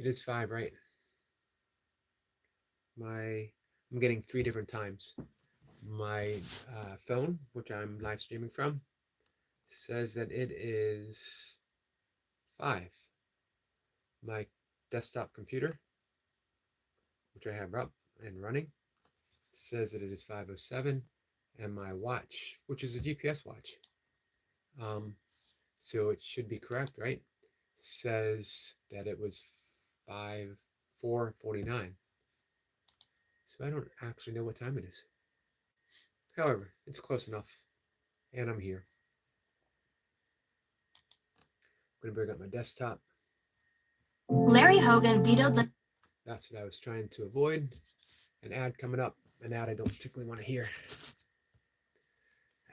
It is 5, right? I'm getting 3 different times. My phone, which I'm live streaming from, says that it is 5. My desktop computer, which I have up and running, says that it is 5:07, and my watch, which is a GPS watch, so it should be correct, right? Says that it was 4:49. So I don't actually know what time it is. However, it's close enough, and I'm here. I'm going to bring up my desktop. Larry Hogan vetoed the. That's what I was trying to avoid. An ad coming up, an ad I don't particularly want to hear.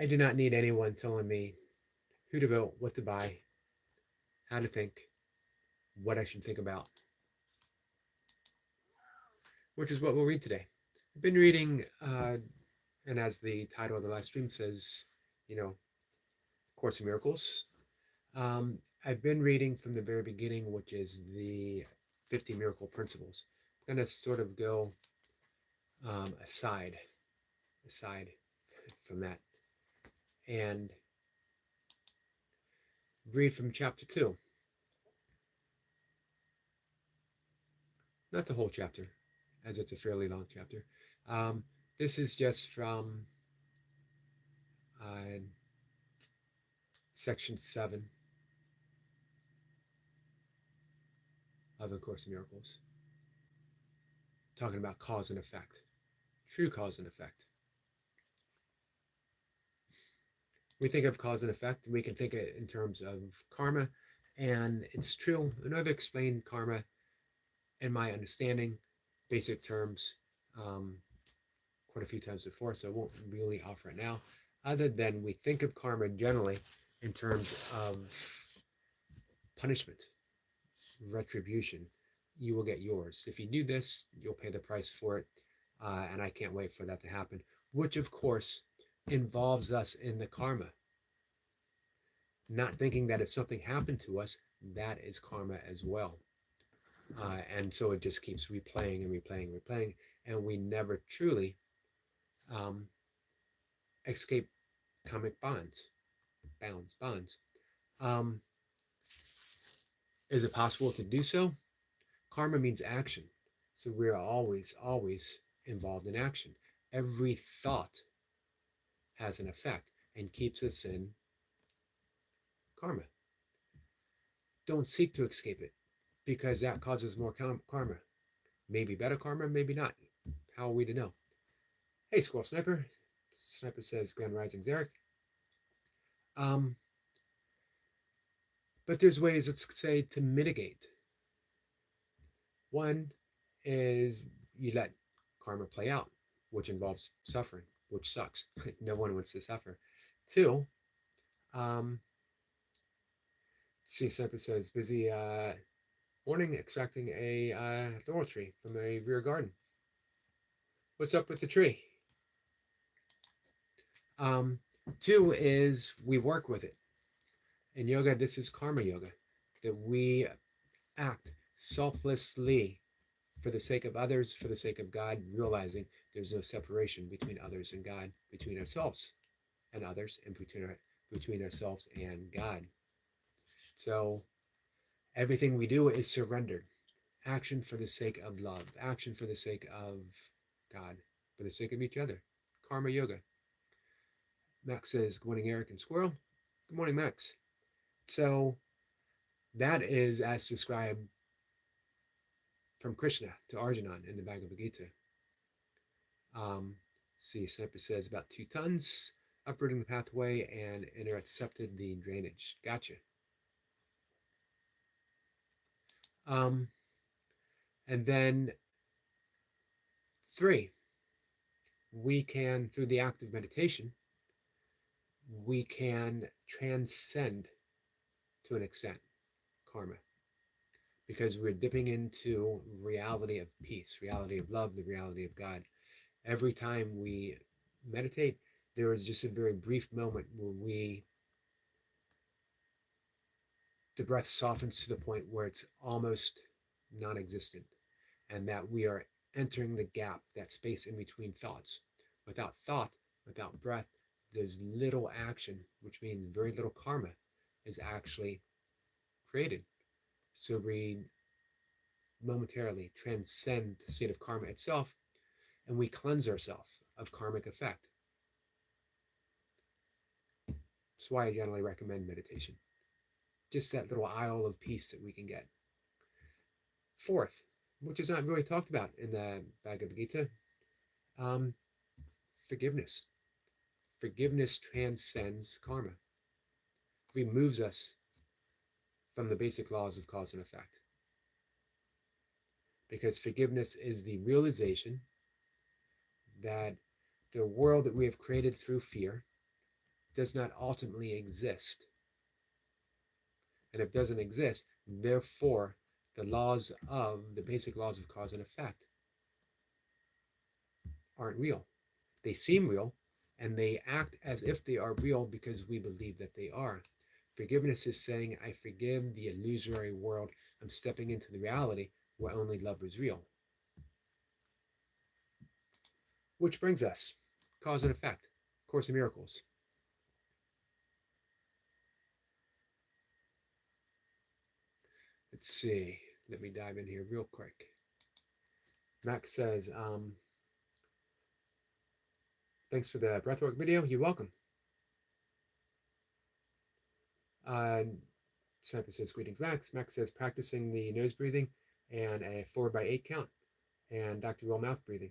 I do not need anyone telling me who to vote, what to buy, how to think, what I should think about, which is what we'll read today. I've been reading, and as the title of the live stream says, Course in Miracles. I've been reading from the very beginning, which is the 50 Miracle Principles. I'm going to sort of go aside from that and read from chapter 2. Not the whole chapter, as it's a fairly long chapter. This is just from section 7 of A Course in Miracles, talking about cause and effect, true cause and effect. We think of cause and effect, we can think it in terms of karma, and it's true. And I've explained karma in my understanding, basic terms, quite a few times before, so I won't really offer it now, other than we think of karma generally in terms of punishment, retribution. You will get yours. If you do this, you'll pay the price for it, and I can't wait for that to happen, which of course involves us in the karma. Not thinking that if something happened to us, that is karma as well. And so it just keeps replaying and replaying and replaying, and we never truly escape karmic bonds. Is it possible to do so? Karma means action. So we are always involved in action. Every thought has an effect and keeps us in karma. Don't seek to escape it, because that causes more karma. Maybe better karma, maybe not. How are we to know? Hey, Squirrel Sniper. Sniper says Grand Rising Zarek. But there's ways, let's say, to mitigate. One is you let karma play out, which involves suffering, which sucks. No one wants to suffer. 2, Sniper says, busy morning extracting a laurel tree from a rear garden. What's up with the tree? 2 is we work with it. In yoga, this is karma yoga, that we act selflessly for the sake of others, for the sake of God, realizing there's no separation between others and God, between ourselves and others, and between ourselves and God. So everything we do is surrendered. Action for the sake of love, action for the sake of God, for the sake of each other. Karma yoga. Max says, good morning, Eric and Squirrel. Good morning, Max. So that is as described from Krishna to Arjuna in the Bhagavad Gita. Sniper says about 2 tons, uprooting the pathway and intercepted the drainage. Gotcha. And then 3, we can, through the act of meditation, we can transcend to an extent karma, because we're dipping into reality of peace, reality of love, the reality of God. Every time we meditate, there is just a very brief moment where the breath softens to the point where it's almost non-existent, and that we are entering the gap, that space in between thoughts. Without thought, without breath, there's little action, which means very little karma is actually created. So we momentarily transcend the state of karma itself, and we cleanse ourselves of karmic effect. That's why I generally recommend meditation. Just that little isle of peace that we can get. Fourth, which is not really talked about in the Bhagavad Gita, forgiveness. Forgiveness transcends karma, removes us from the basic laws of cause and effect. Because forgiveness is the realization that the world that we have created through fear does not ultimately exist. And if it doesn't exist, therefore, the basic laws of cause and effect aren't real. They seem real, and they act as if they are real because we believe that they are. Forgiveness is saying, I forgive the illusory world. I'm stepping into the reality where only love is real. Which brings us, cause and effect, Course in Miracles. Let's see. Let me dive in here real quick. Max says, thanks for the breathwork video. You're welcome. Samantha says, greetings, Max. Max says, practicing the nose breathing and a 4x8 count, and Dr. Roll mouth breathing,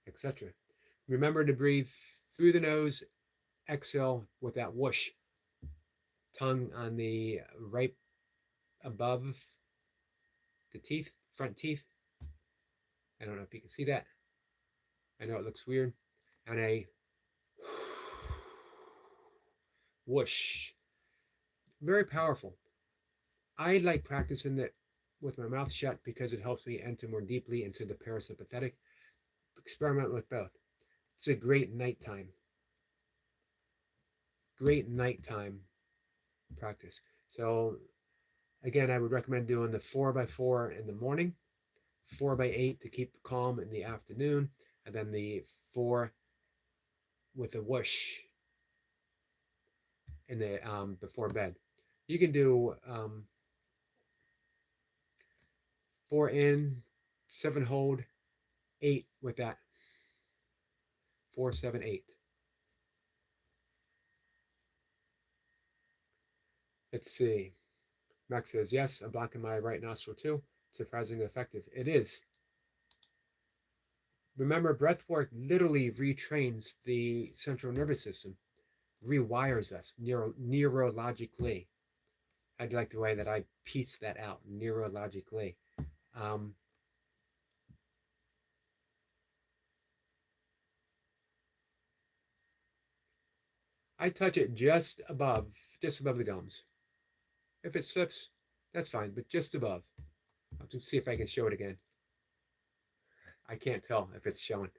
etc. Remember to breathe through the nose, exhale with that whoosh. Tongue on the right above the teeth, front teeth. I don't know if you can see that. I know it looks weird. And a whoosh. Very powerful. I like practicing it with my mouth shut because it helps me enter more deeply into the parasympathetic. Experiment with both. It's a great nighttime practice. So again, I would recommend doing the 4x4 in the morning, 4x8 to keep calm in the afternoon, and then the 4 with a whoosh in the before bed. You can do 4 in, 7 hold, 8 with that. 4, 7, 8. Let's see. Max says, yes, I'm blocking my right nostril too. Surprisingly effective. It is. Remember, breath work literally retrains the central nervous system, rewires us neurologically. I like the way that I piece that out, neurologically. I touch it just above the gums. If it slips, that's fine, but just above. I'll have to see if I can show it again. I can't tell if it's showing.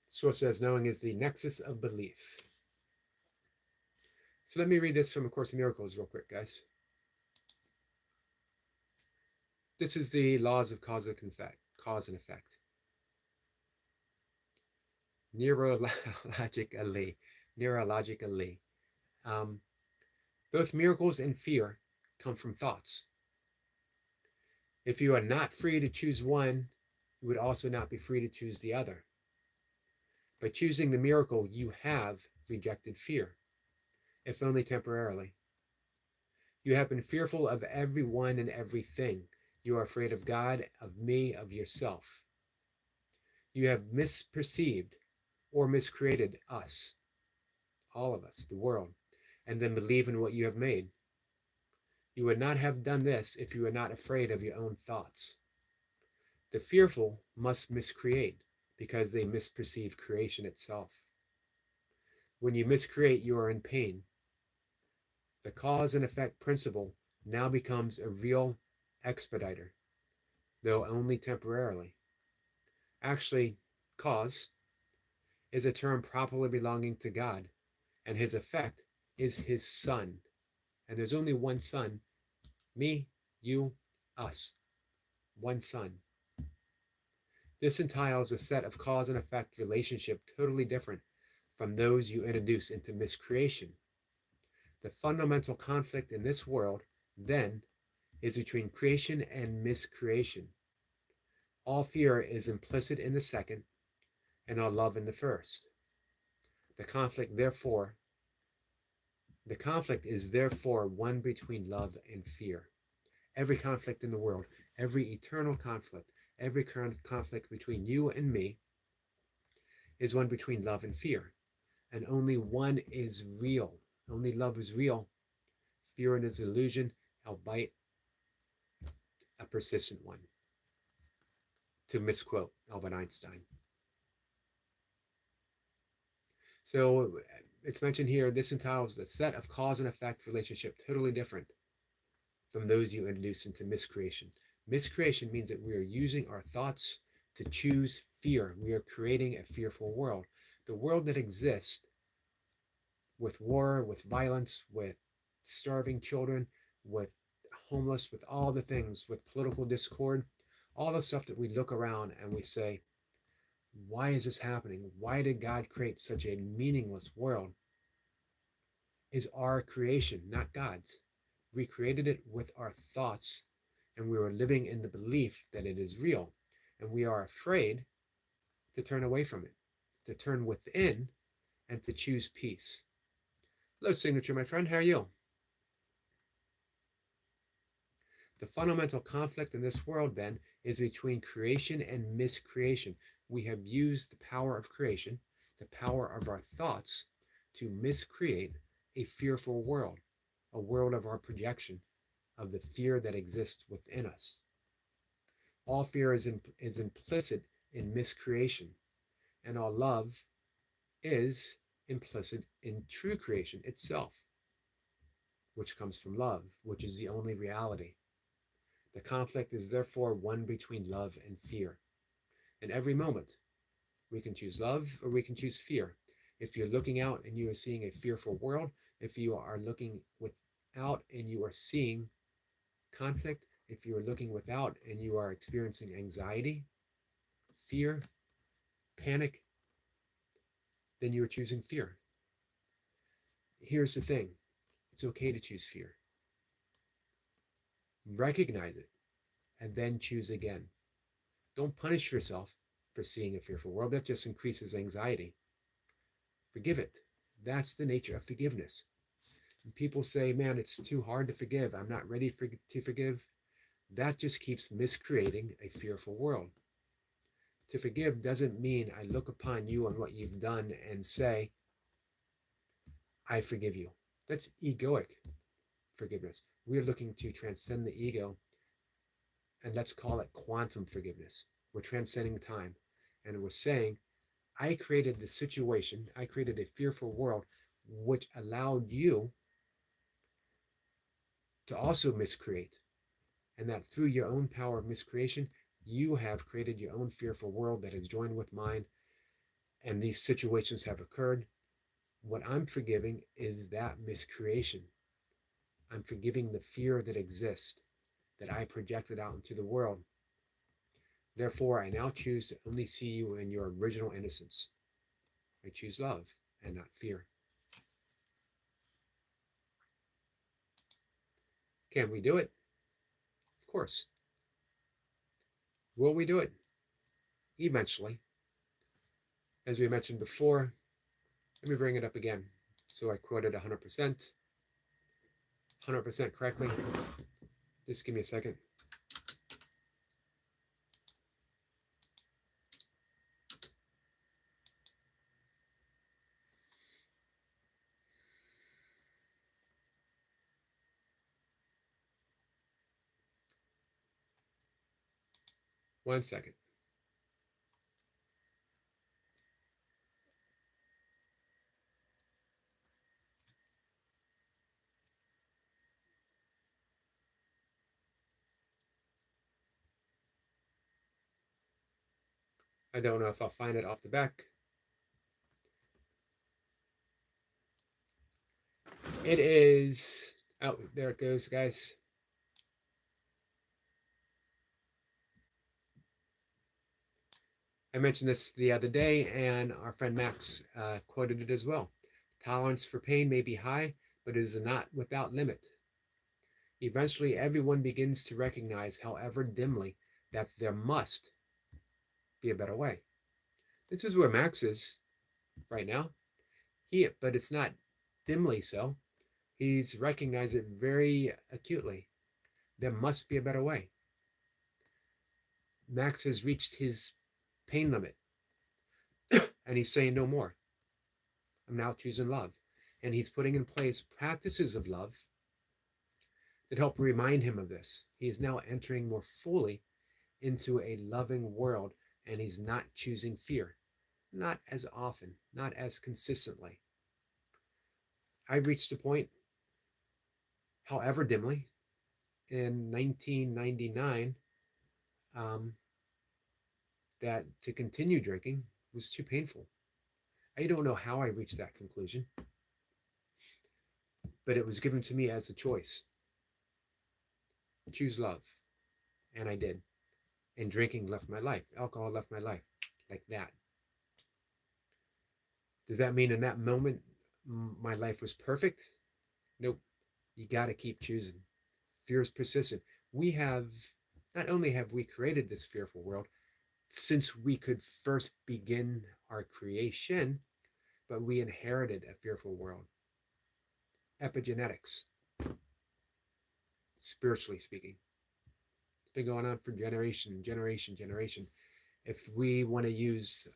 Source says, knowing is the nexus of belief. So let me read this from A Course in Miracles real quick, guys. This is the laws of cause and effect. Neurologically. Both miracles and fear come from thoughts. If you are not free to choose one, you would also not be free to choose the other. By choosing the miracle, you have rejected fear, if only temporarily. You have been fearful of everyone and everything. You are afraid of God, of me, of yourself. You have misperceived or miscreated us, all of us, the world, and then believe in what you have made. You would not have done this if you were not afraid of your own thoughts. The fearful must miscreate because they misperceive creation itself. When you miscreate, you are in pain. The cause and effect principle now becomes a real expediter, though only temporarily. Actually, cause is a term properly belonging to God, and his effect is his Son. And there's only one Son, me, you, us, one Son. This entails a set of cause and effect relationship totally different from those you introduce into miscreation. The fundamental conflict in this world, then, is between creation and miscreation. All fear is implicit in the second, and all love in the first. The conflict, therefore, the conflict is therefore one between love and fear. Every conflict in the world, every eternal conflict, every current conflict between you and me is one between love and fear. And only one is real. Only love is real. Fear is an illusion, albeit a persistent one. To misquote Albert Einstein. So it's mentioned here, this entails the set of cause and effect relationship totally different from those you introduce into miscreation. Miscreation means that we are using our thoughts to choose fear. We are creating a fearful world. The world that exists with war, with violence, with starving children, with homeless, with all the things, with political discord, all the stuff that we look around and we say, why is this happening? Why did God create such a meaningless world? Is our creation, not God's. We created it with our thoughts, and we were living in the belief that it is real. And we are afraid to turn away from it, to turn within, and to choose peace. Hello, Signature, my friend. How are you? The fundamental conflict in this world, then, is between creation and miscreation. We have used the power of creation, the power of our thoughts, to miscreate a fearful world, a world of our projection, of the fear that exists within us. All fear is implicit in miscreation, and all love is implicit in true creation itself, which comes from love, which is the only reality. The conflict is therefore one between love and fear. In every moment, we can choose love or we can choose fear. If you're looking out and you are seeing a fearful world, if you are looking without and you are seeing conflict, if you are looking without and you are experiencing anxiety, fear, panic, then you are choosing fear. Here's the thing. It's okay to choose fear. Recognize it and then choose again. Don't punish yourself for seeing a fearful world. That just increases anxiety. Forgive it. That's the nature of forgiveness. And people say, man, it's too hard to forgive. I'm not ready to forgive. That just keeps miscreating a fearful world. To forgive doesn't mean I look upon you and what you've done and say, I forgive you. That's egoic forgiveness. We're looking to transcend the ego, and let's call it quantum forgiveness. We're transcending time, and we're saying, I created the situation, I created a fearful world, which allowed you to also miscreate. And that through your own power of miscreation, you have created your own fearful world that has joined with mine, and these situations have occurred. What I'm forgiving is that miscreation. I'm forgiving the fear that exists, that I projected out into the world. Therefore, I now choose to only see you in your original innocence. I choose love and not fear. Can we do it? Of course. Will we do it? Eventually. As we mentioned before, let me bring it up again. So I quoted 100%, 100% correctly. Just give me a second. One second. I don't know if I'll find it off the back. It is, oh, there it goes, guys. I mentioned this the other day, and our friend Max quoted it as well. Tolerance for pain may be high, but it is not without limit. Eventually, everyone begins to recognize, however dimly, that there must be a better way. This is where Max is right now. But it's not dimly so. He's recognized it very acutely. There must be a better way. Max has reached his pain limit, and he's saying no more. I'm now choosing love. And he's putting in place practices of love that help remind him of this. He is now entering more fully into a loving world, and he's not choosing fear. Not as often, not as consistently. I've reached a point, however dimly, in 1999 that to continue drinking was too painful. I don't know how I reached that conclusion, but it was given to me as a choice. Choose love. And I did. And drinking left my life. Alcohol left my life. Like that. Does that mean in that moment my life was perfect? Nope. You got to keep choosing. Fear is persistent. Not only have we created this fearful world, since we could first begin our creation, but we inherited a fearful world. Epigenetics, spiritually speaking. It's been going on for generation. If we want to use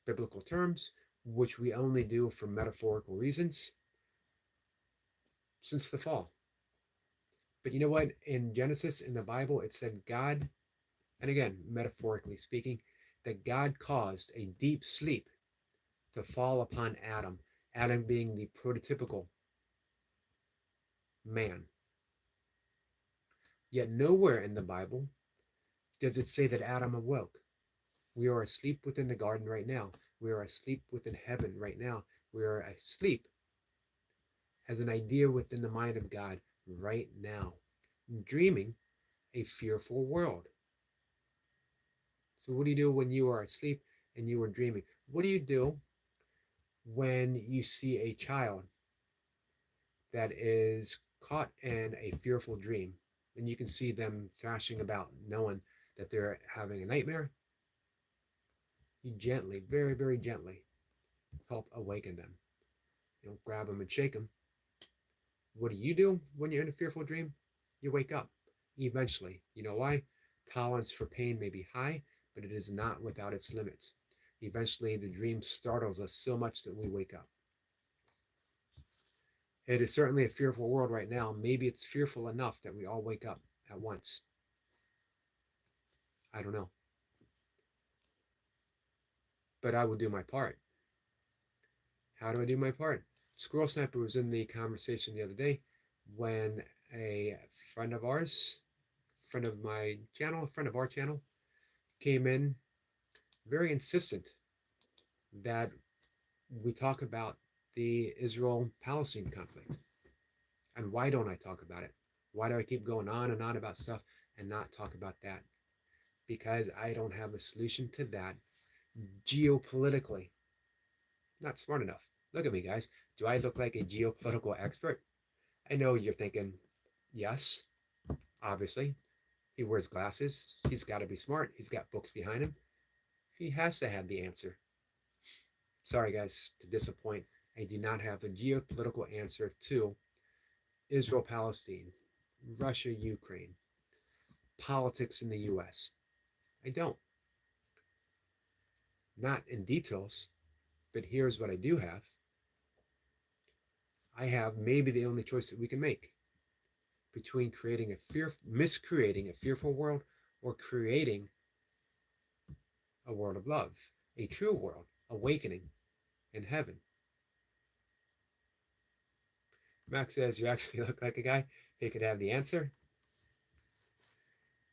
biblical terms, which we only do for metaphorical reasons, since the fall. But you know what? In Genesis, in the Bible, it said God, and again, metaphorically speaking, that God caused a deep sleep to fall upon Adam, Adam being the prototypical man. Yet nowhere in the Bible does it say that Adam awoke. We are asleep within the garden right now. We are asleep within heaven right now. We are asleep as an idea within the mind of God right now, dreaming a fearful world. So what do you do when you are asleep and you are dreaming? What do you do when you see a child that is caught in a fearful dream and you can see them thrashing about knowing that they're having a nightmare? You gently, very, very gently help awaken them. You don't grab them and shake them. What do you do when you're in a fearful dream? You wake up eventually. You know why? Tolerance for pain may be high, but it is not without its limits. Eventually, the dream startles us so much that we wake up. It is certainly a fearful world right now. Maybe it's fearful enough that we all wake up at once. I don't know. But I will do my part. How do I do my part? Squirrel Sniper was in the conversation the other day when a friend of ours, friend of my channel, a friend of our channel, came in very insistent that we talk about the Israel-Palestine conflict. And why don't I talk about it? Why do I keep going on and on about stuff and not talk about that? Because I don't have a solution to that geopolitically. Not smart enough. Look at me, guys. Do I look like a geopolitical expert? I know you're thinking, yes, obviously. He wears glasses. He's got to be smart. He's got books behind him. He has to have the answer. Sorry, guys, to disappoint. I do not have a geopolitical answer to Israel, Palestine, Russia, Ukraine, politics in the US. I don't. Not in details, but here's what I do have. I have maybe the only choice that we can make between miscreating a fearful world or creating a world of love, a true world, awakening in heaven. Max says, you actually look like a guy who could have the answer.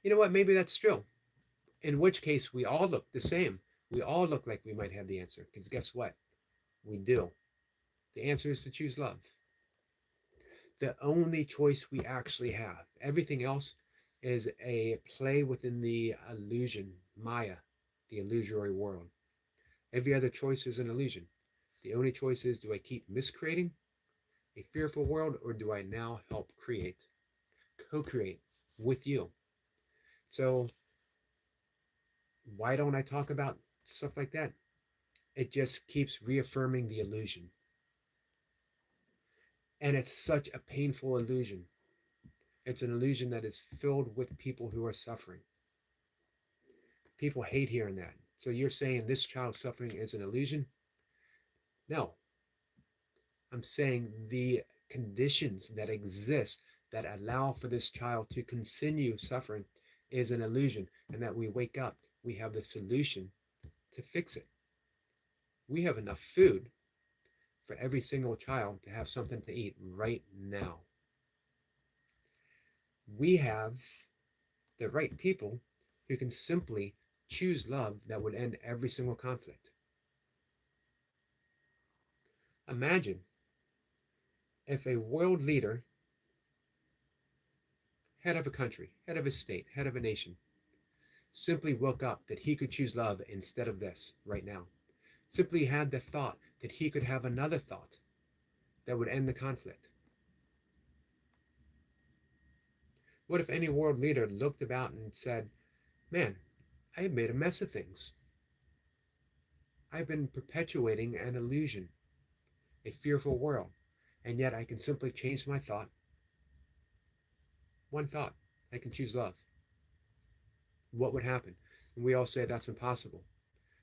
You know what? Maybe that's true. In which case, we all look the same. We all look like we might have the answer. Because guess what? We do. The answer is to choose love. The only choice we actually have. Everything else is a play within the illusion, Maya, the illusory world. Every other choice is an illusion. The only choice is, do I keep miscreating a fearful world, or do I now help create, co-create with you? So why don't I talk about stuff like that? It just keeps reaffirming the illusion. And it's such a painful illusion. It's an illusion that is filled with people who are suffering. People hate hearing that. So you're saying this child's suffering is an illusion? No. I'm saying the conditions that exist that allow for this child to continue suffering is an illusion, and that we wake up, we have the solution to fix it. We have enough food for every single child to have something to eat right now. We have the right people who can simply choose love that would end every single conflict. Imagine if a world leader, head of a country, head of a state, head of a nation, simply woke up that he could choose love instead of this right now. Simply had the thought that he could have another thought that would end the conflict. What if any world leader looked about and said, man, I have made a mess of things. I've been perpetuating an illusion, a fearful world, and yet I can simply change my thought. One thought, I can choose love. What would happen? And we all say that's impossible.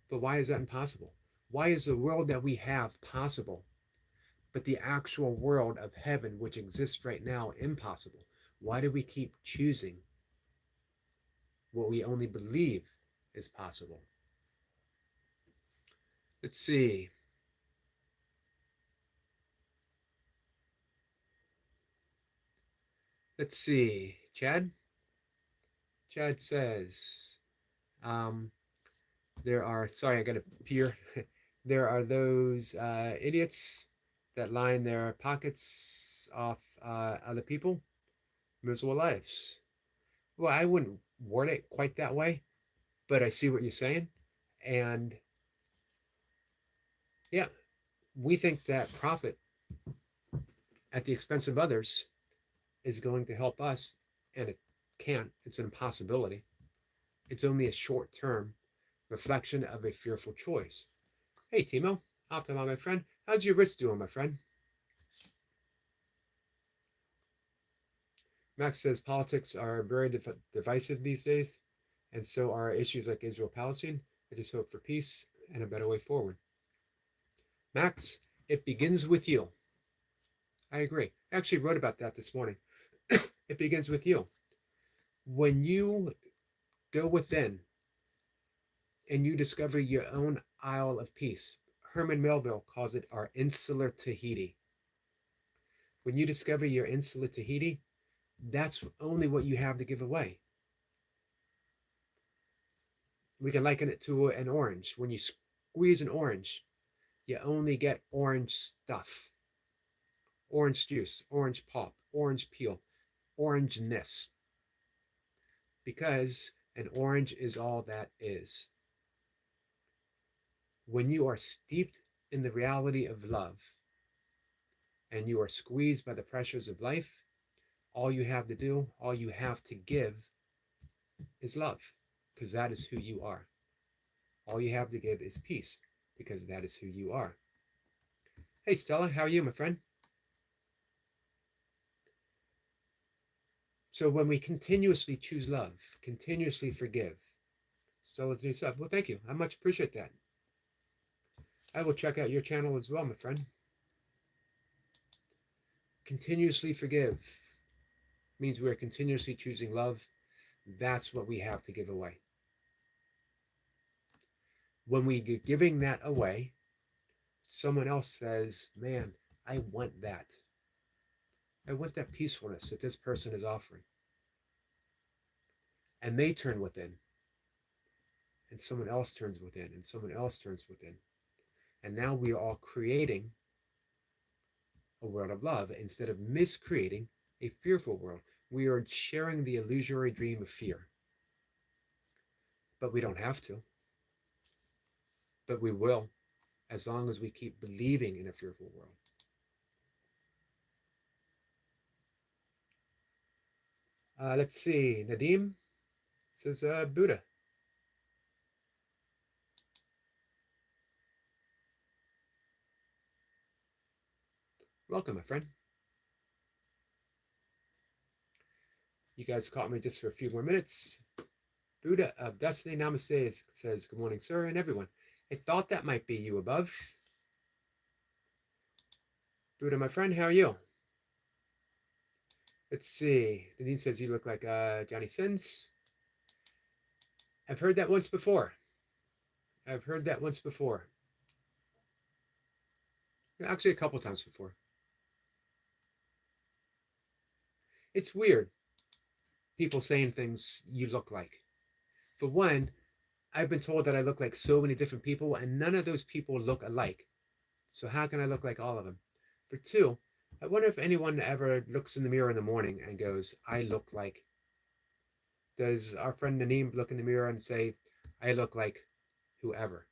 But why is that impossible? Why is the world that we have possible, but the actual world of heaven, which exists right now, impossible? Why do we keep choosing what we only believe is possible? Let's see. Let's see. Chad? Chad says, there are, sorry, I got to peer. There are those idiots that line their pockets off other people, miserable lives. Well, I wouldn't word it quite that way, but I see what you're saying. And yeah, we think that profit at the expense of others is going to help us, and it can't. It's an impossibility. It's only a short-term reflection of a fearful choice. Hey, Timo. Optima, my friend. How's your wrist doing, my friend? Max says politics are very divisive these days, and so are issues like Israel-Palestine. I just hope for peace and a better way forward. Max, it begins with you. I agree. I actually wrote about that this morning. It begins with you. When you go within and you discover your own Isle of Peace, Herman Melville calls it our insular Tahiti. When you discover your insular Tahiti, that's only what you have to give away. We can liken it to an orange. When you squeeze an orange, you only get orange stuff. Orange juice, orange pulp, orange peel, orangeness. Because an orange is all that is. When you are steeped in the reality of love and you are squeezed by the pressures of life, all you have to do, all you have to give is love, because that is who you are. All you have to give is peace, because that is who you are. Hey, Stella, how are you, my friend? So when we continuously choose love, continuously forgive, Stella's new sub. Well, thank you. I much appreciate that. I will check out your channel as well, my friend. Continuously forgive means we're continuously choosing love. That's what we have to give away. When we get giving that away, someone else says, man, I want that. I want that peacefulness that this person is offering. And they turn within. And someone else turns within. And someone else turns within. And now we are all creating a world of love instead of miscreating a fearful world. We are sharing the illusory dream of fear. But we don't have to. but we will, as long as we keep believing in a fearful world. Let's see. Nadim says Buddha. Welcome, my friend. You guys caught me just for a few more minutes. Buddha of Destiny Namaste says, good morning, sir, and everyone. I thought that might be you above. Buddha, my friend, how are you? Let's see. Nadim says you look like Johnny Sins. I've heard that once before. Actually, a couple times before. It's weird, people saying things you look like. For one, I've been told that I look like so many different people, and none of those people look alike. So how can I look like all of them? For two, I wonder if anyone ever looks in the mirror in the morning and goes, I look like. Does our friend Nadim look in the mirror and say, I look like whoever?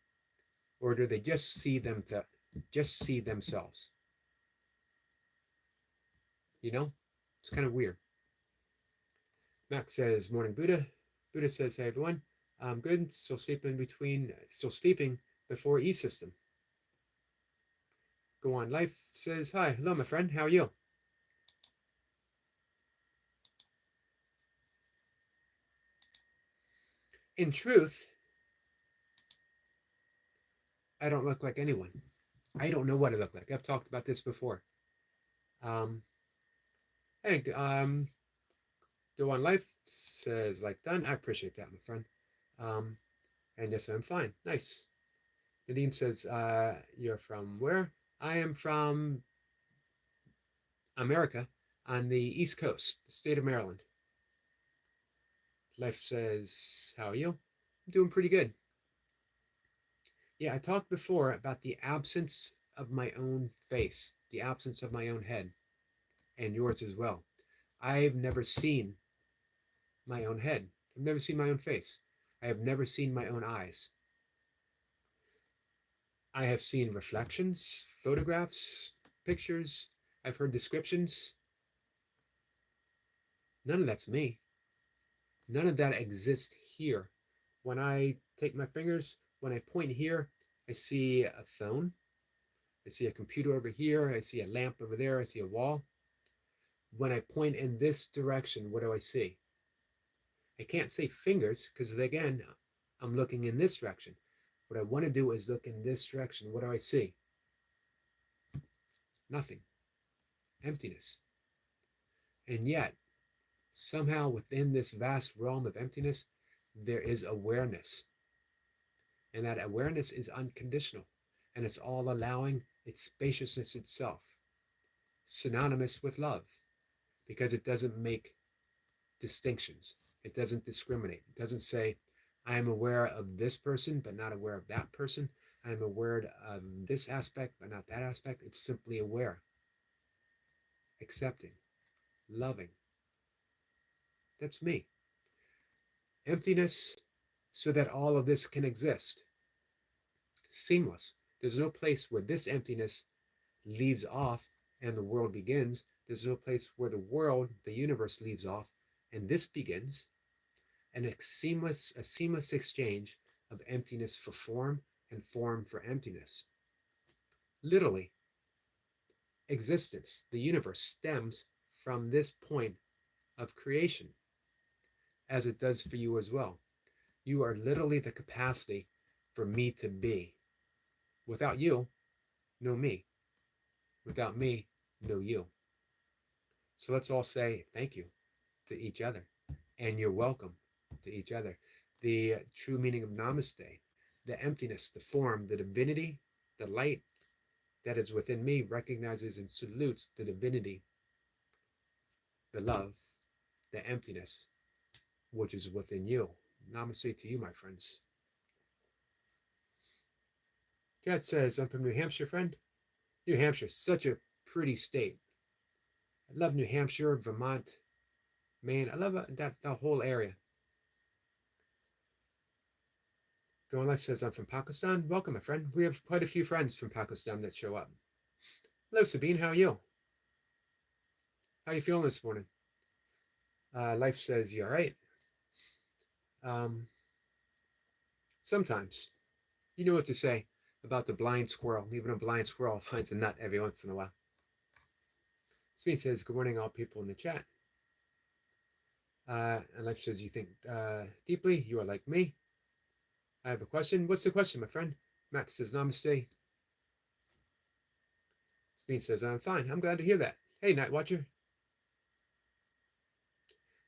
Or do they just see themselves? You know? It's kind of weird. Max says, morning Buddha. Buddha says, hey everyone. I'm good. Still sleeping before E-System. Go on Life says, hi, hello my friend, how are you? In truth, I don't look like anyone. I don't know what I look like. I've talked about this before. Hey, Go on Life says, like done. I appreciate that, my friend. And yes, I'm fine. Nice. Nadim says, you're from where? I am from America on the East Coast, the state of Maryland. Life says, how are you? I'm doing pretty good. Yeah, I talked before about the absence of my own face, the absence of my own head, and yours as well. I've never seen my own head. I've never seen my own face. I have never seen my own eyes. I have seen reflections, photographs, pictures. I've heard descriptions. None of that's me. None of that exists here. When I take my fingers, when I point here, I see a phone. I see a computer over here. I see a lamp over there. I see a wall. When I point in this direction, what do I see? I can't say fingers because, again, I'm looking in this direction. What I want to do is look in this direction. What do I see? Nothing. Emptiness. And yet, somehow within this vast realm of emptiness, there is awareness. And that awareness is unconditional. And it's all allowing, its spaciousness itself. Synonymous with love. Because it doesn't make distinctions. It doesn't discriminate. It doesn't say, I am aware of this person, but not aware of that person. I am aware of this aspect, but not that aspect. It's simply aware. Accepting. Loving. That's me. Emptiness so that all of this can exist. Seamless. There's no place where this emptiness leaves off and the world begins. There's no place where the world, the universe, leaves off and this begins. And a seamless exchange of emptiness for form and form for emptiness. Literally, existence, the universe, stems from this point of creation, as it does for you as well. You are literally the capacity for me to be. Without you, no me. Without me, no you. So let's all say thank you to each other, and you're welcome to each other. The true meaning of namaste, the emptiness, the form, the divinity, the light that is within me recognizes and salutes the divinity, the love, the emptiness, which is within you. Namaste to you, my friends. Kat says, I'm from New Hampshire, friend. New Hampshire, such a pretty state. I love New Hampshire, Vermont, Maine. I love that whole area. Going Life says, I'm from Pakistan. Welcome, my friend. We have quite a few friends from Pakistan that show up. Hello, Sabine. How are you? How are you feeling this morning? Life says, you all right? Um, Sometimes. You know what to say about the blind squirrel. Even a blind squirrel finds a nut every once in a while. Sabine says, good morning, all people in the chat. And Life says, you think deeply. You are like me. I have a question. What's the question, my friend? Max says, namaste. Sabine says, I'm fine. I'm glad to hear that. Hey, Night Watcher.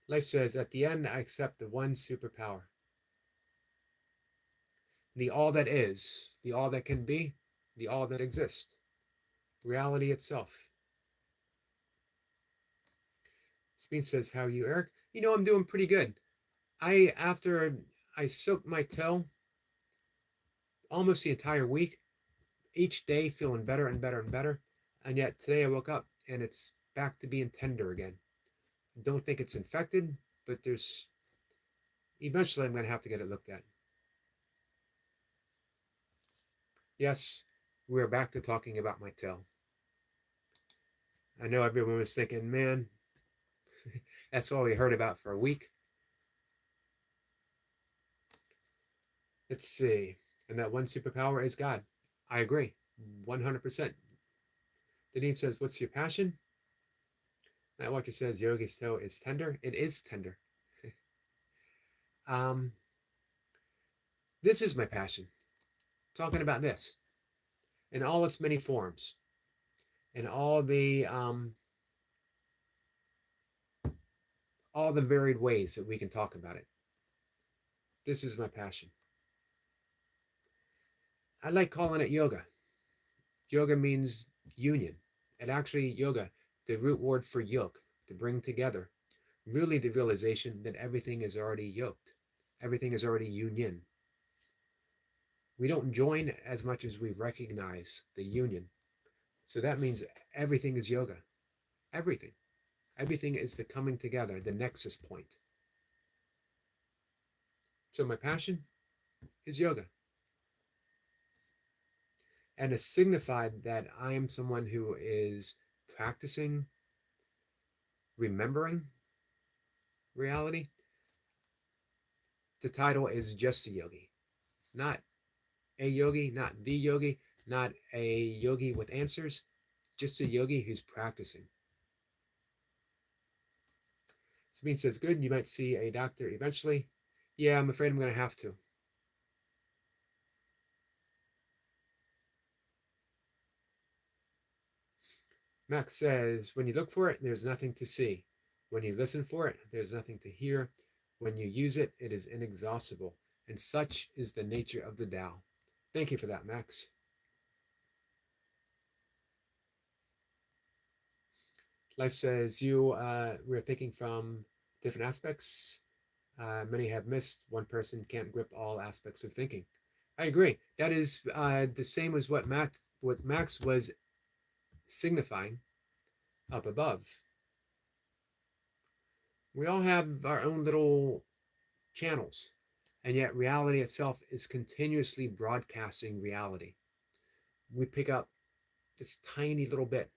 Life says, at the end, I accept the one superpower. The all that is, the all that can be, the all that exists. Reality itself. Sabine says, how are you, Eric? You know, I'm doing pretty good. After I soaked my toe almost the entire week, each day feeling better and better and better. And yet today I woke up and it's back to being tender again. Don't think it's infected, but eventually I'm going to have to get it looked at. Yes, we're back to talking about my toe. I know everyone was thinking, man, that's all we heard about for a week. Let's see. And that one superpower is God. I agree. 100%. Nadeem says, what's your passion? That Watcher says, Yogi's toe is tender. It is tender. um, this is my passion. Talking about this in all its many forms, in all the varied ways that we can talk about it. This is my passion. I like calling it yoga. Yoga means union. And actually, yoga, the root word for yoke, to bring together, really the realization that everything is already yoked. Everything is already union. We don't join as much as we recognize the union. So that means everything is yoga. Everything. Everything is the coming together, the nexus point. So my passion is yoga. And it's signified that I am someone who is practicing, remembering reality. The title is just a yogi, not a yogi, not the yogi, not a yogi with answers, just a yogi who's practicing. Sabine says, good, you might see a doctor eventually. Yeah, I'm afraid I'm going to have to. Max says, when you look for it, there's nothing to see. When you listen for it, there's nothing to hear. When you use it, it is inexhaustible. And such is the nature of the Tao. Thank you for that, Max. Life says, we're thinking from different aspects. Many have missed. One person can't grip all aspects of thinking. I agree. That is the same as what Max was signifying up above. We all have our own little channels, and yet reality itself is continuously broadcasting reality. We pick up this tiny little bit.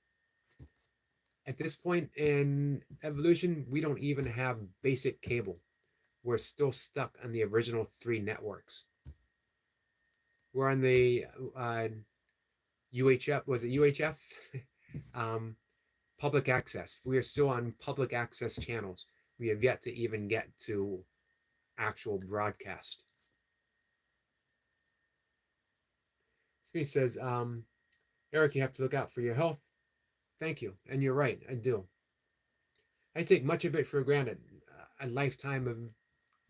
At this point in evolution, we don't even have basic cable. We're still stuck on the original 3 networks. We're on the UHF, was it UHF? Public access. We are still on public access channels. We have yet to even get to actual broadcast. Smith says, Eric, you have to look out for your health. Thank you. And you're right, I do. I take much of it for granted. A lifetime of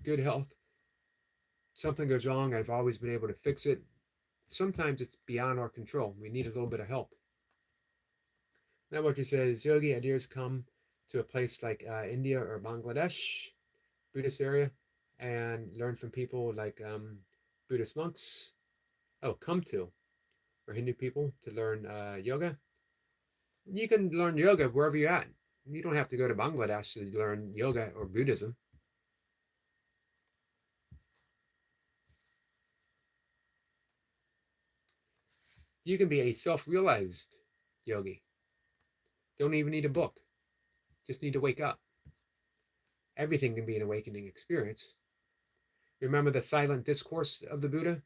good health. Something goes wrong, I've always been able to fix it. Sometimes it's beyond our control. We need a little bit of help. Now what he says, Yogi, ideas come to a place like India or Bangladesh, Buddhist area, and learn from people like Buddhist monks. Oh, come to, or Hindu people to learn yoga. You can learn yoga wherever you're at. You don't have to go to Bangladesh to learn yoga or Buddhism. You can be a self-realized yogi. Don't even need a book. Just need to wake up. Everything can be an awakening experience. Remember the silent discourse of the Buddha,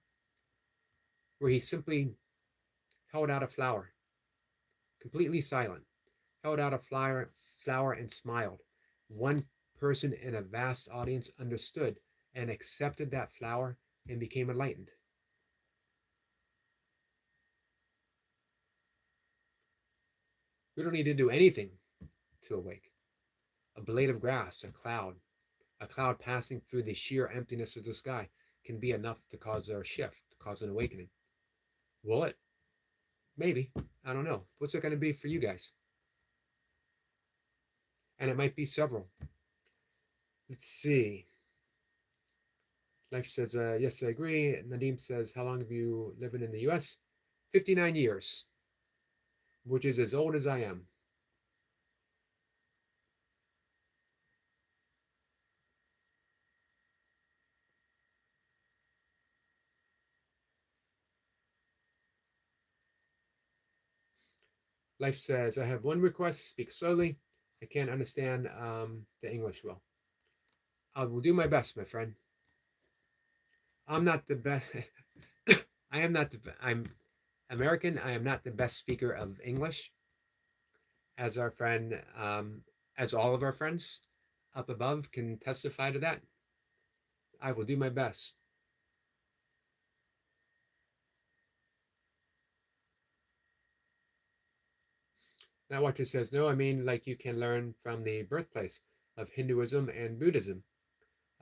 where he simply held out a flower, completely silent, held out a flower and smiled. One person in a vast audience understood and accepted that flower and became enlightened. We don't need to do anything to awake. A blade of grass, a cloud passing through the sheer emptiness of the sky can be enough to cause a shift, to cause an awakening. Will it? Maybe. I don't know. What's it going to be for you guys? And it might be several. Let's see. Life says, yes, I agree. Nadim says, how long have you living in the US? 59 years, which is as old as I am. Life says, I have one request, speak slowly. I can't understand the English well. I will do my best, my friend. I'm not the best. I am not the. I'm American. I am not the best speaker of English. As our friend, as all of our friends up above can testify to that. I will do my best. Now, Watcher says, no, I mean, like you can learn from the birthplace of Hinduism and Buddhism,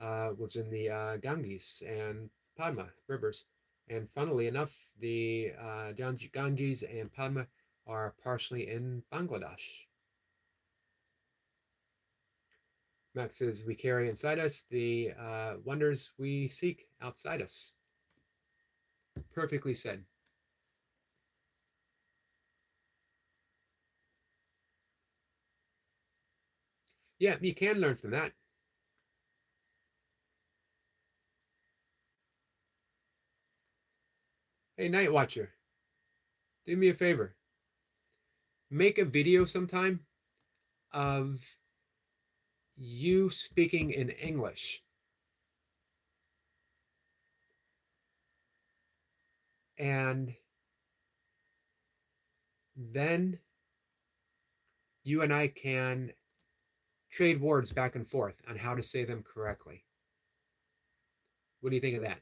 was in the Ganges and Padma rivers. And funnily enough, the Ganges and Padma are partially in Bangladesh. Max says, we carry inside us the wonders we seek outside us. Perfectly said. Yeah, you can learn from that. Hey, Night Watcher, do me a favor. Make a video sometime of you speaking in English. And then you and I can trade words back and forth on how to say them correctly. What do you think of that?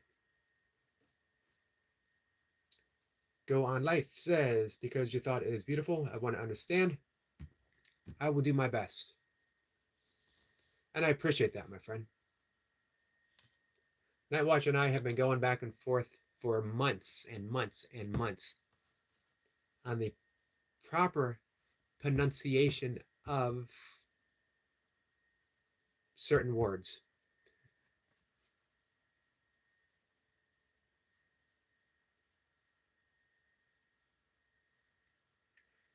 Go on Life says, because your thought is beautiful, I want to understand. I will do my best. And I appreciate that, my friend. Nightwatch and I have been going back and forth for months and months and months on the proper pronunciation of certain words.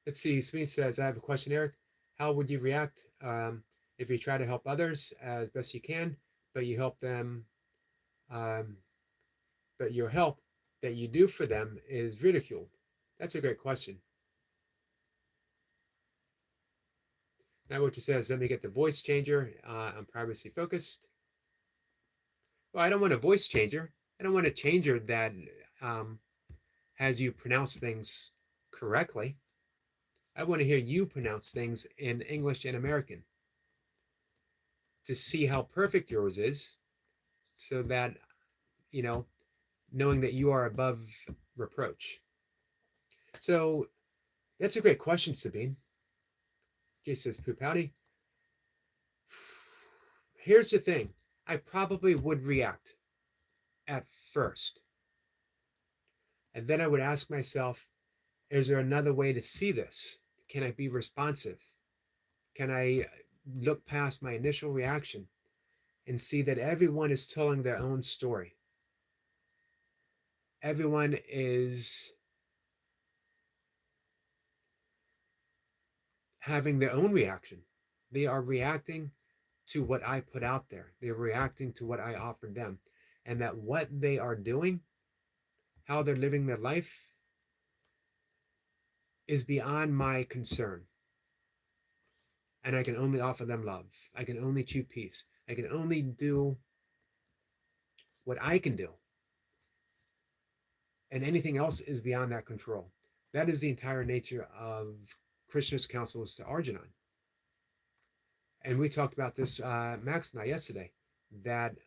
Let's see. Smith says, I have a question, Eric. How would you react if you try to help others as best you can, but you help them, but your help that you do for them is ridiculed? That's a great question. Now, what you says, let me get the voice changer. I'm privacy focused. Well, I don't want a voice changer. I don't want a changer that has you pronounce things correctly. I want to hear you pronounce things in English and American to see how perfect yours is, so that, you know, knowing that you are above reproach. So that's a great question, Sabine. Jay says, poop howdy. Here's the thing. I probably would react at first. And then I would ask myself, is there another way to see this? Can I be responsive? Can I look past my initial reaction and see that everyone is telling their own story? Everyone is having their own reaction. They are reacting to what I put out there. They're reacting to what I offered them. And that what they are doing, how they're living their life, is beyond my concern. And I can only offer them love. I can only choose peace. I can only do what I can do. And anything else is beyond that control. That is the entire nature of Krishna's counsels to Arjuna. And we talked about this, Max and I, yesterday, that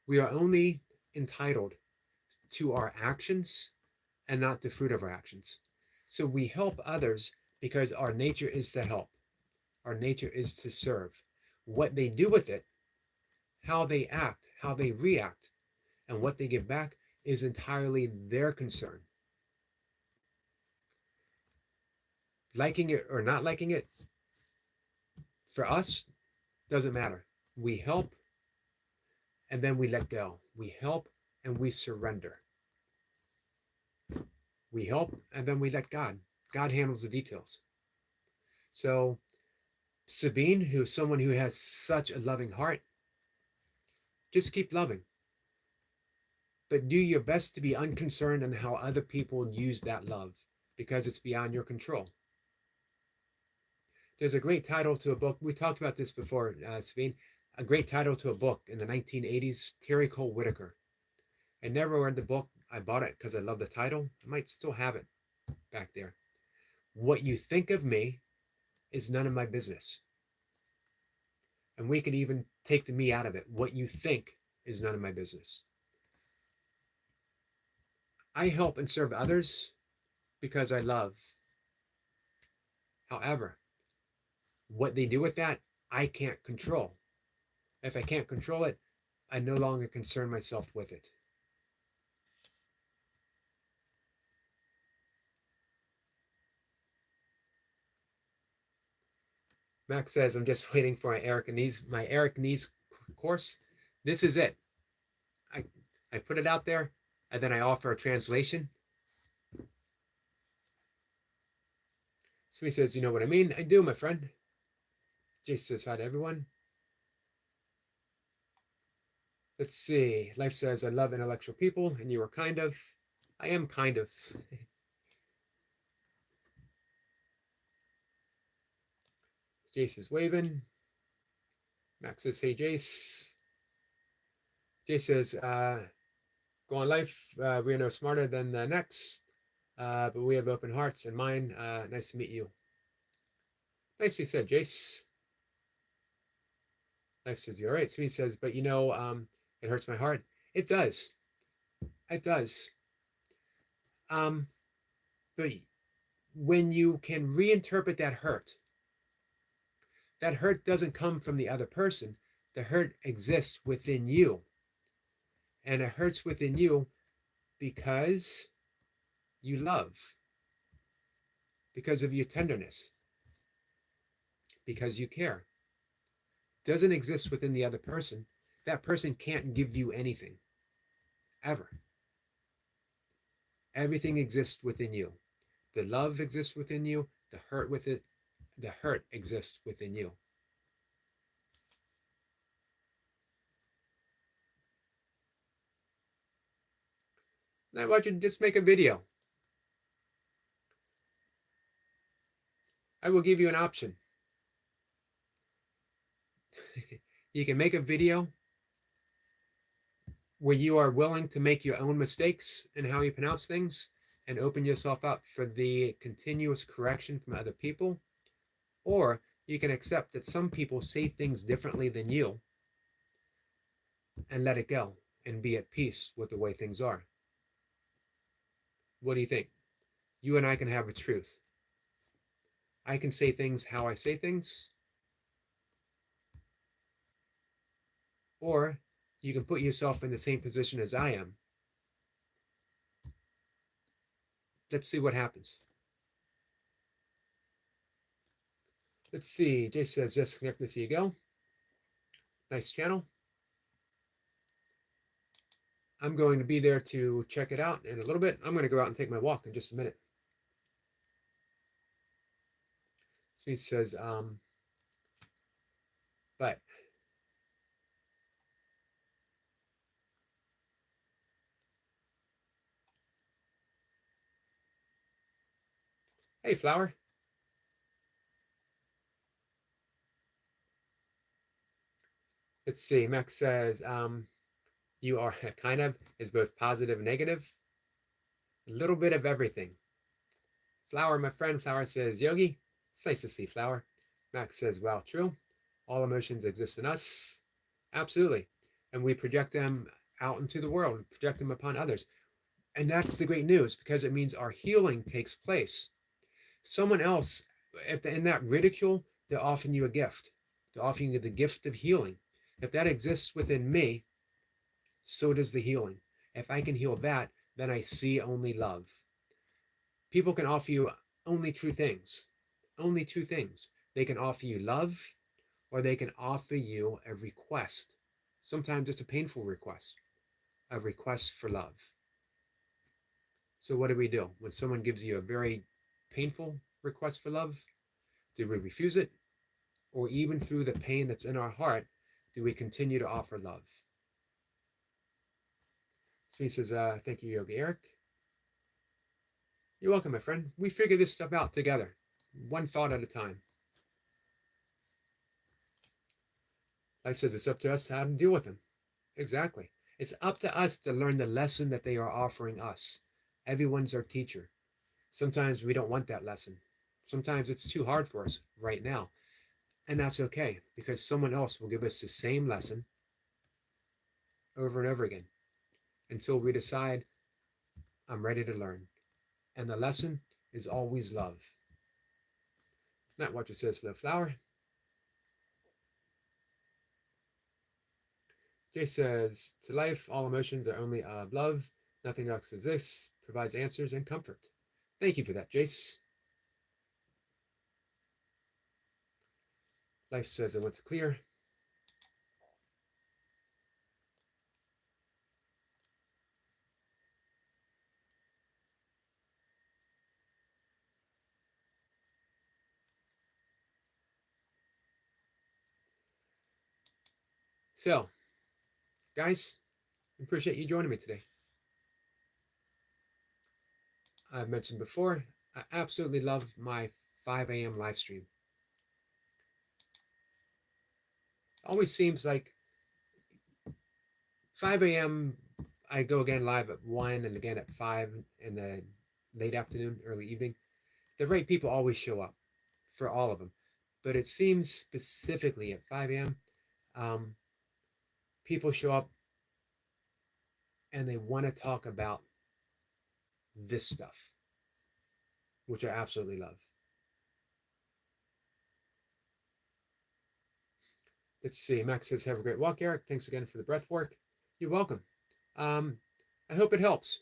we are only entitled to our actions and not the fruit of our actions. So we help others because our nature is to help. Our nature is to serve. What they do with it, how they act, how they react, and what they give back is entirely their concern. Liking it or not liking it, for us, doesn't matter. We help and then we let go. We help and we surrender. We help and then we let God. God handles the details. So Sabine, who's someone who has such a loving heart, just keep loving. But do your best to be unconcerned on how other people use that love, because it's beyond your control. There's a great title to a book. We talked about this before, Sabine. A great title to a book in the 1980s, Terry Cole Whitaker. I never read the book. I bought it because I love the title. I might still have it back there. What you think of me is none of my business. And we could even take the me out of it. What you think is none of my business. I help and serve others because I love. However, what they do with that, I can't control. If I can't control it, I no longer concern myself with it. Max says, I'm just waiting for my Eric Nies course. This is it. I put it out there, and then I offer a translation. So he says, you know what I mean? I do, my friend. Jay says hi to everyone. Let's see. Life says, I love intellectual people, and you are kind of. I am kind of. Jace is waving. Max says, hey, Jace. Jace says, go on life. We are no smarter than the next, but we have open hearts and mind. Nice to meet you. Nicely said, Jace. Life says, you're all right. So he says, but it hurts my heart. It does. It does. But when you can reinterpret that hurt doesn't come from the other person. The hurt exists within you. And it hurts within you because you love, because of your tenderness, because you care. Doesn't exist within the other person. That person can't give you anything, ever. Everything exists within you. The love exists within you. The hurt exists within you. Now, why don't you just make a video? I will give you an option. You can make a video where you are willing to make your own mistakes in how you pronounce things and open yourself up for the continuous correction from other people. Or you can accept that some people say things differently than you and let it go and be at peace with the way things are. What do you think? You and I can have a truth. I can say things how I say things, or you can put yourself in the same position as I am. Let's see what happens. Let's see. Jay says, yes, connect. See you go. Nice channel. I'm going to be there to check it out in a little bit. I'm going to go out and take my walk in just a minute. So he says, but Hey, Flower. Let's see. Max says, you are kind of is both positive and negative. A little bit of everything. Flower, my friend, Flower says, Yogi, it's nice to see Flower. Max says, well, true. All emotions exist in us. Absolutely. And we project them out into the world, project them upon others. And that's the great news because it means our healing takes place. Someone else, if in that ridicule, they're offering you a gift. They're offering you the gift of healing. If that exists within me, so does the healing. If I can heal that, then I see only love. People can offer you only two things. Only two things. They can offer you love or they can offer you a request. Sometimes it's a painful request, a request for love. So, what do we do? When someone gives you a very painful request for love, do we refuse it? Or even through the pain that's in our heart, do we continue to offer love? So he says, thank you, Yogi Eric. You're welcome, my friend. We figure this stuff out together, one thought at a time. Life says it's up to us how to deal with them. Exactly. It's up to us to learn the lesson that they are offering us. Everyone's our teacher. Sometimes we don't want that lesson. Sometimes it's too hard for us right now. And that's okay because someone else will give us the same lesson over and over again until we decide, I'm ready to learn. And the lesson is always love. Not what it says to the flower. Jay says, to life, all emotions are only love. Nothing else exists, provides answers and comfort. Thank you for that, Jace. Life says, I want to clear. So, guys, I appreciate you joining me today. I've mentioned before, I absolutely love my 5 a.m. live stream. Always seems like 5 a.m. I go again live at 1 and again at 5 in the late afternoon, early evening. The right people always show up for all of them. But it seems specifically at 5 a.m., people show up and they want to talk about this stuff, which I absolutely love. Let's see. Max says, have a great walk, Eric. Thanks again for the breath work. You're welcome. I hope it helps.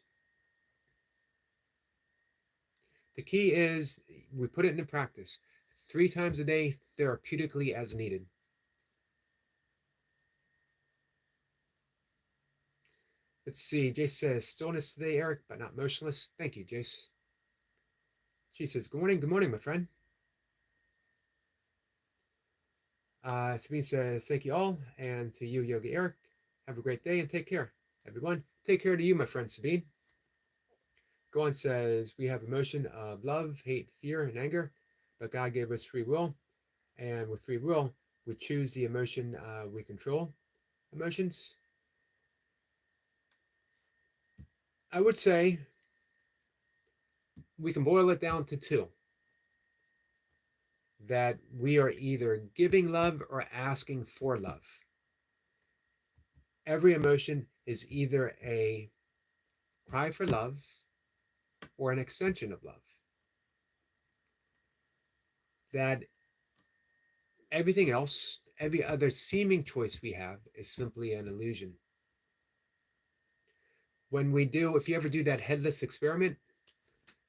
The key is we put it into practice 3 times a day, therapeutically as needed. Let's see. Jace says, stillness today, Eric, but not motionless. Thank you, Jace. She says, good morning. Good morning, my friend. Sabine says, thank you all. And to you, Yogi Eric, have a great day and take care. Everyone, take care to you, my friend Sabine. Go on says, we have emotion of love, hate, fear, and anger, but God gave us free will. And with free will, we choose the emotion we control. Emotions. I would say we can boil it down to 2. That we are either giving love or asking for love. Every emotion is either a cry for love or an extension of love. That everything else, every other seeming choice we have is simply an illusion. When we do, if you ever do that headless experiment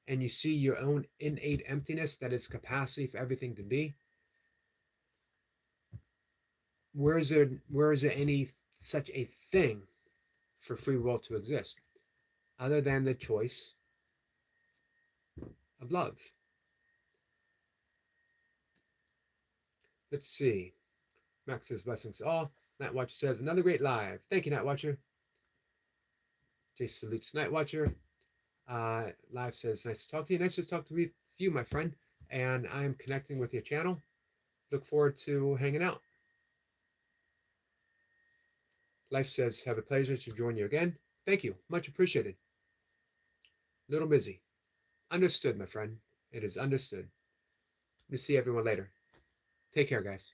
and you see your own innate emptiness, that is capacity for everything to be, where is there any such a thing for free will to exist other than the choice of love? Let's see. Max says blessings to all. Night Watcher says another great live. Thank you, Night Watcher. Jace salutes Night Watcher. Live says nice to talk to you. Nice to talk to you you, my friend, and I am connecting with your channel. Look forward to hanging out. Life says, have a pleasure to join you again. Thank you. Much appreciated. Little busy. Understood, my friend. It is understood. We'll see everyone later. Take care, guys.